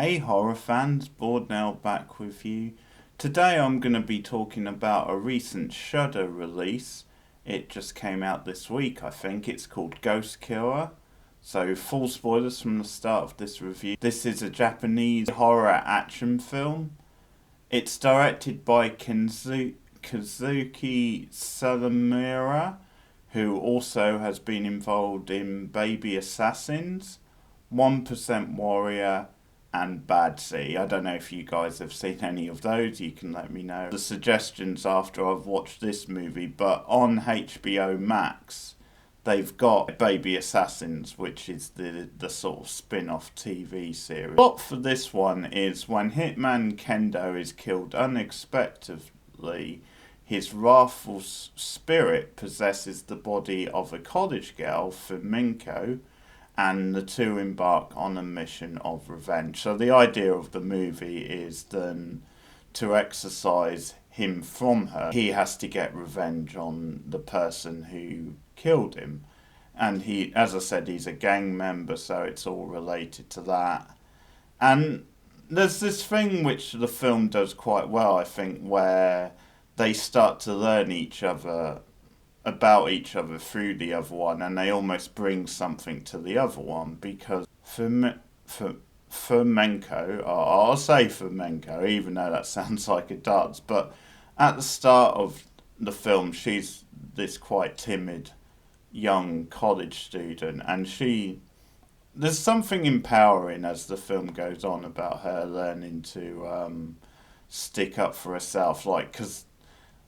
Hey horror fans, Bored Now back with you. Today I'm going to be talking about a recent Shudder release. It just came out this week, I think. It's called Ghost Killer. So, full spoilers from the start of this review. This is a Japanese horror action film. It's directed by Kazuki Salamura, who also has been involved in Baby Assassins, 1% Warrior, and Bad Sea. I don't know if you guys have seen any of those. You can let me know the suggestions after I've watched this movie. But on HBO Max, they've got Baby Assassins, which is the sort of spin-off TV series. The plot for this one is when Hitman Kendo is killed unexpectedly, his wrathful spirit possesses the body of a college girl, Flamenco, and the two embark on a mission of revenge. So the idea of the movie is then to exorcise him from her. He has to get revenge on the person who killed him. And he, as I said, he's a gang member, so it's all related to that. And there's this thing which the film does quite well, I think, where they start to learn each other about each other through the other one, and they almost bring something to the other one because Flamenco, I'll say Flamenco, even though that sounds like a dance, but at the start of the film, she's this quite timid young college student, and there's something empowering as the film goes on about her learning to stick up for herself, like, because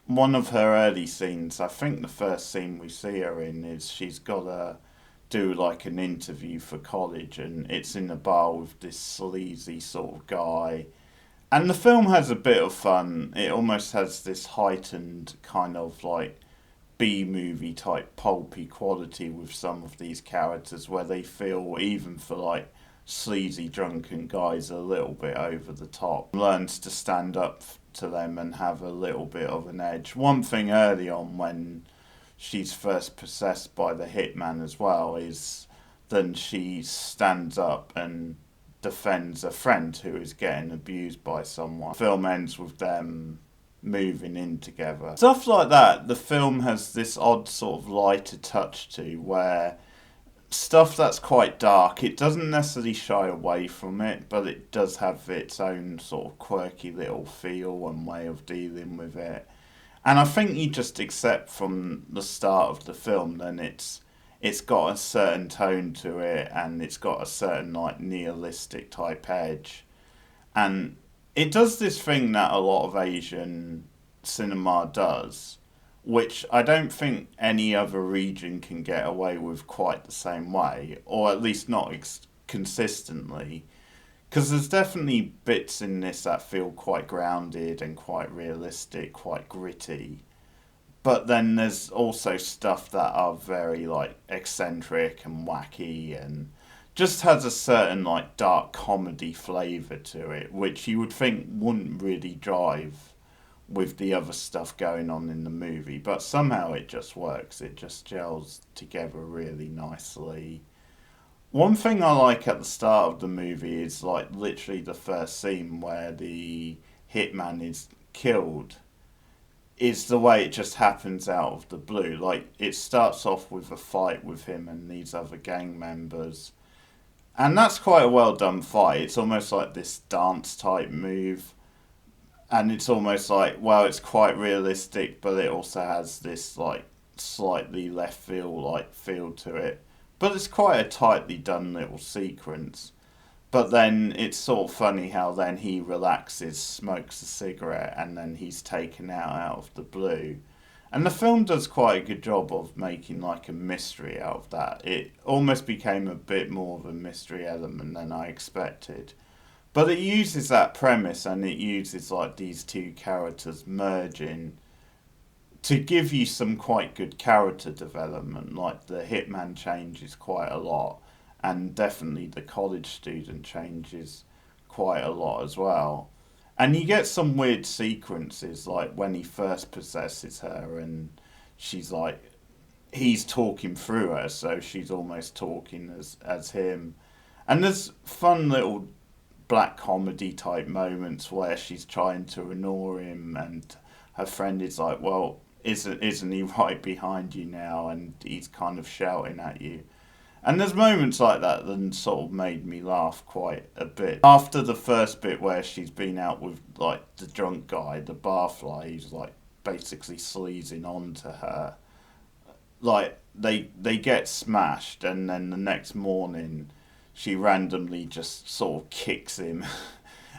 one of her early scenes, I think the first scene we see her in, is she's got to do like an interview for college, and it's in a bar with this sleazy sort of guy. And the film has a bit of fun. It almost has this heightened kind of like B-movie type pulpy quality with some of these characters where they feel, even for like sleazy drunken guys, a little bit over the top. Learns to stand up to them and have a little bit of an edge. One thing early on when she's first possessed by the hitman as well is then she stands up and defends a friend who is getting abused by someone. The film ends with them moving in together. Stuff like that. The film has this odd sort of lighter touch to where stuff that's quite dark, it doesn't necessarily shy away from it, but it does have its own sort of quirky little feel and way of dealing with it. And I think you just accept from the start of the film then it's got a certain tone to it, and it's got a certain like nihilistic type edge. And it does this thing that a lot of Asian cinema does, which I don't think any other region can get away with quite the same way, or at least not consistently. Because there's definitely bits in this that feel quite grounded and quite realistic, quite gritty. But then there's also stuff that are very like eccentric and wacky and just has a certain like dark comedy flavour to it, which you would think wouldn't really drive with the other stuff going on in the movie, but somehow it just works. It just gels together really nicely. One thing I like at the start of the movie is like literally the first scene where the hitman is killed, is the way it just happens out of the blue. Like, it starts off with a fight with him and these other gang members, and that's quite a well done fight. It's almost like this dance type move, and it's almost like, well, it's quite realistic, but it also has this like slightly left field like feel to it. But it's quite a tightly done little sequence. But then it's sort of funny how then he relaxes, smokes a cigarette, and then he's taken out of the blue. And the film does quite a good job of making like a mystery out of that. It almost became a bit more of a mystery element than I expected. But it uses that premise, and it uses like these two characters merging to give you some quite good character development. Like the hitman changes quite a lot, and definitely the college student changes quite a lot as well. And you get some weird sequences, like when he first possesses her and she's like, he's talking through her, so she's almost talking as him. And there's fun little black comedy type moments where she's trying to ignore him, and her friend is like, well, isn't he right behind you now, and he's kind of shouting at you. And there's moments like that that sort of made me laugh quite a bit. After the first bit where she's been out with like the drunk guy, the barfly, who's like basically sleazing onto her, like they get smashed, and then the next morning she randomly just sort of kicks him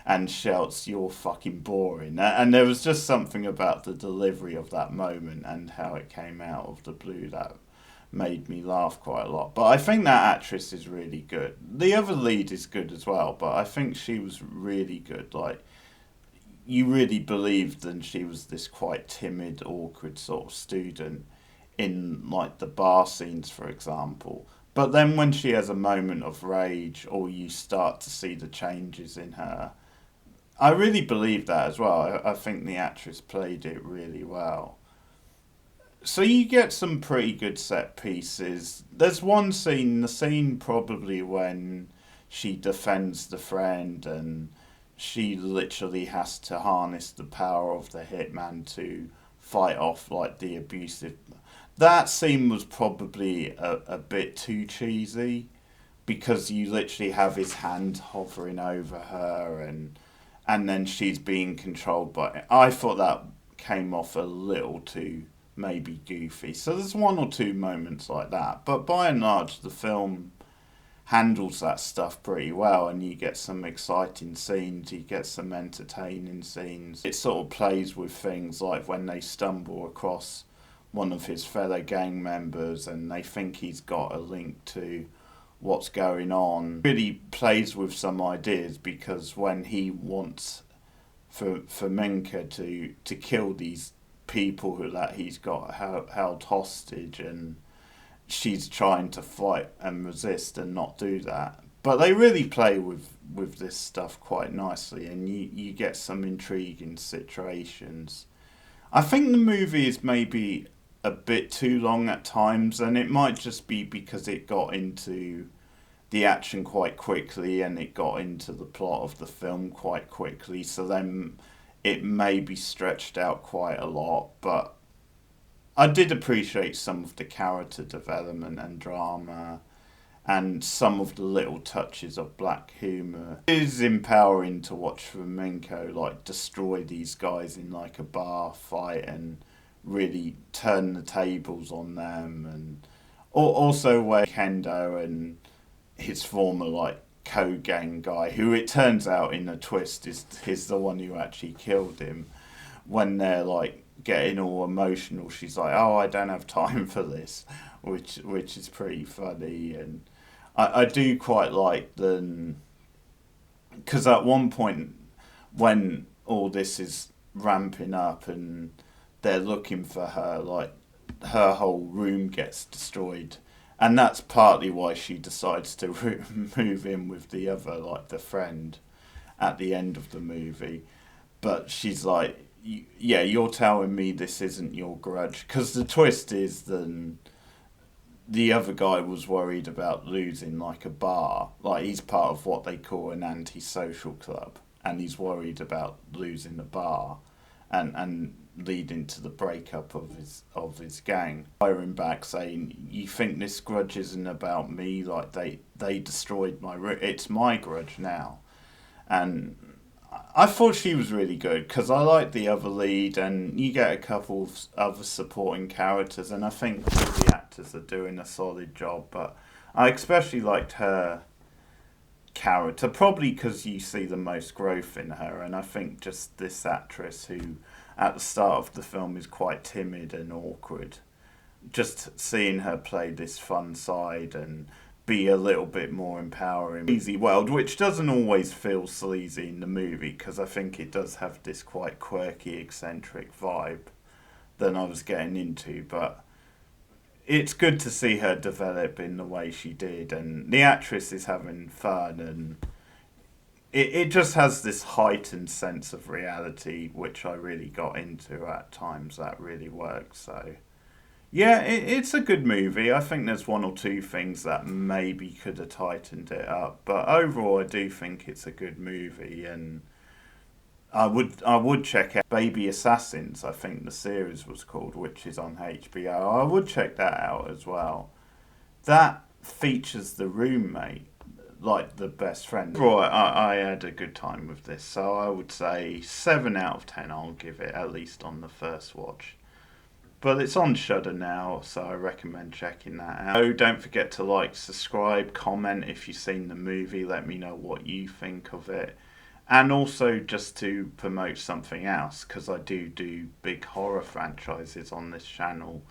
and shouts, "You're fucking boring." And there was just something about the delivery of that moment and how it came out of the blue that made me laugh quite a lot. But I think that actress is really good. The other lead is good as well, but I think she was really good. Like, you really believed that she was this quite timid, awkward sort of student in like the bar scenes, for example. But then when she has a moment of rage, or you start to see the changes in her, I really believe that as well. I think the actress played it really well. So you get some pretty good set pieces. There's one scene, the scene probably when she defends the friend and she literally has to harness the power of the hitman to fight off like the abusive. That scene was probably a bit too cheesy because you literally have his hand hovering over her, and then she's being controlled by it. I thought that came off a little too maybe goofy. So there's one or two moments like that, but by and large the film handles that stuff pretty well, and you get some exciting scenes, you get some entertaining scenes. It sort of plays with things like when they stumble across one of his fellow gang members and they think he's got a link to what's going on. Really plays with some ideas, because when he wants for Minka to kill these people that he's got held hostage, and she's trying to fight and resist and not do that. But they really play with this stuff quite nicely, and you get some intriguing situations. I think the movie is maybe a bit too long at times, and it might just be because it got into the action quite quickly and it got into the plot of the film quite quickly, so then it may be stretched out quite a lot. But I did appreciate some of the character development and drama and some of the little touches of black humour. It is empowering to watch Flamenco like destroy these guys in like a bar fight and really turn the tables on them, and also where Kendo and his former like co-gang guy, who it turns out in a twist is the one who actually killed him, when they're like getting all emotional, she's like, "Oh, I don't have time for this," which is pretty funny. And I do quite like them, because at one point when all this is ramping up and they're looking for her, like her whole room gets destroyed, and that's partly why she decides to move in with the other, like the friend, at the end of the movie. But she's like, "Yeah, you're telling me this isn't your grudge," because the twist is then the other guy was worried about losing like a bar, like he's part of what they call an anti-social club, and he's worried about losing the bar, and leading to the breakup of his gang. Firing back saying, "You think this grudge isn't about me? Like they destroyed my it's my grudge now." And I thought she was really good because I like the other lead, and you get a couple of other supporting characters, and I think all the actors are doing a solid job. But I especially liked her character, probably because you see the most growth in her, and I think just this actress who at the start of the film is quite timid and awkward, just seeing her play this fun side and be a little bit more empowering. Sleazy world, which doesn't always feel sleazy in the movie, because I think it does have this quite quirky, eccentric vibe that I was getting into, but it's good to see her develop in the way she did, and the actress is having fun, and it just has this heightened sense of reality, which I really got into at times. That really works. So Yeah, it's a good movie. I think there's one or two things that maybe could have tightened it up, but overall, I do think it's a good movie, and I would check out Baby Assassins. I think the series was called, which is on HBO. I would check that out as well. That features the roommate, like the best friend. Right, I had a good time with this, so I would say 7 out of 10. I'll give it at least on the first watch. But it's on Shudder now, so I recommend checking that out. Oh, don't forget to like, subscribe, comment if you've seen the movie. Let me know what you think of it. And also just to promote something else, because I do big horror franchises on this channel.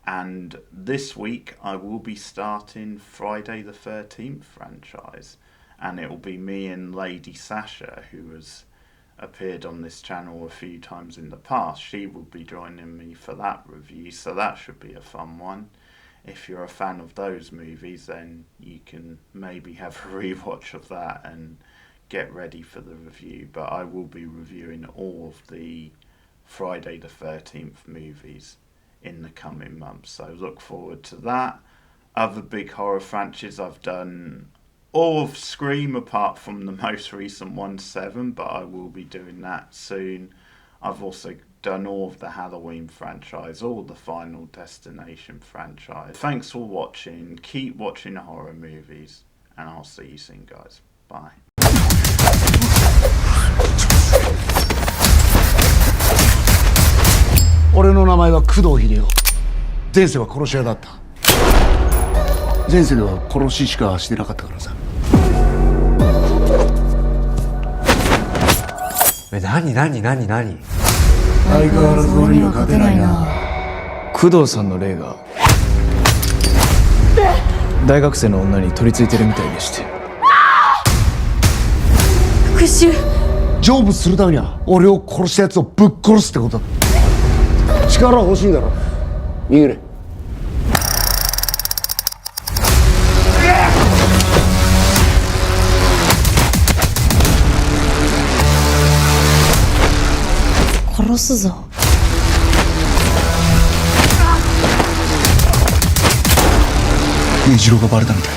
And this week I will be starting Friday the 13th franchise. And it will be me and Lady Sasha, who has appeared on this channel a few times in the past. She will be joining me for that review, so that should be a fun one. If you're a fan of those movies, then you can maybe have a rewatch of that and get ready for the review. But I will be reviewing all of the Friday the 13th movies in the coming months, so look forward to that. Other big horror franchises, I've done all of Scream apart from the most recent one, 7, but I will be doing that soon. I've also done all of the Halloween franchise, all the Final Destination franchise. Thanks for watching. Keep watching horror movies, and I'll see you soon, guys. Bye. 俺の名前は工藤秀夫。前世は殺し屋だった。前世では殺ししかしてなかったからさ。何相変わらず俺には勝てないな。工藤さんの霊が大学生の女に取り付いてるみたいでして。復讐。成仏するためには俺を殺したやつをぶっ殺すってことだ。力欲しいだろ。逃げれ。殺すぞ。虹郎がバレたみたい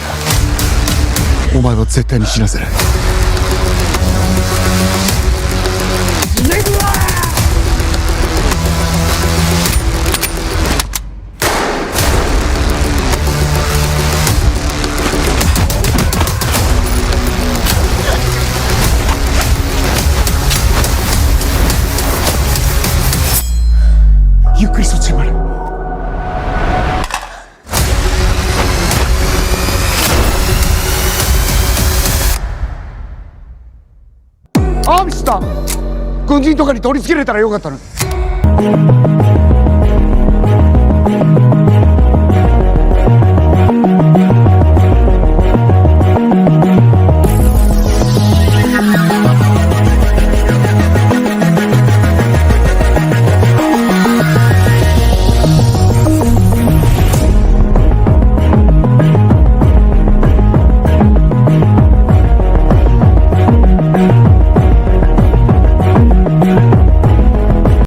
だ。お前は絶対に死なせない。ゆっくりそっちへ回れ。アーミスター軍人とかに取り付けれたらよかったのに。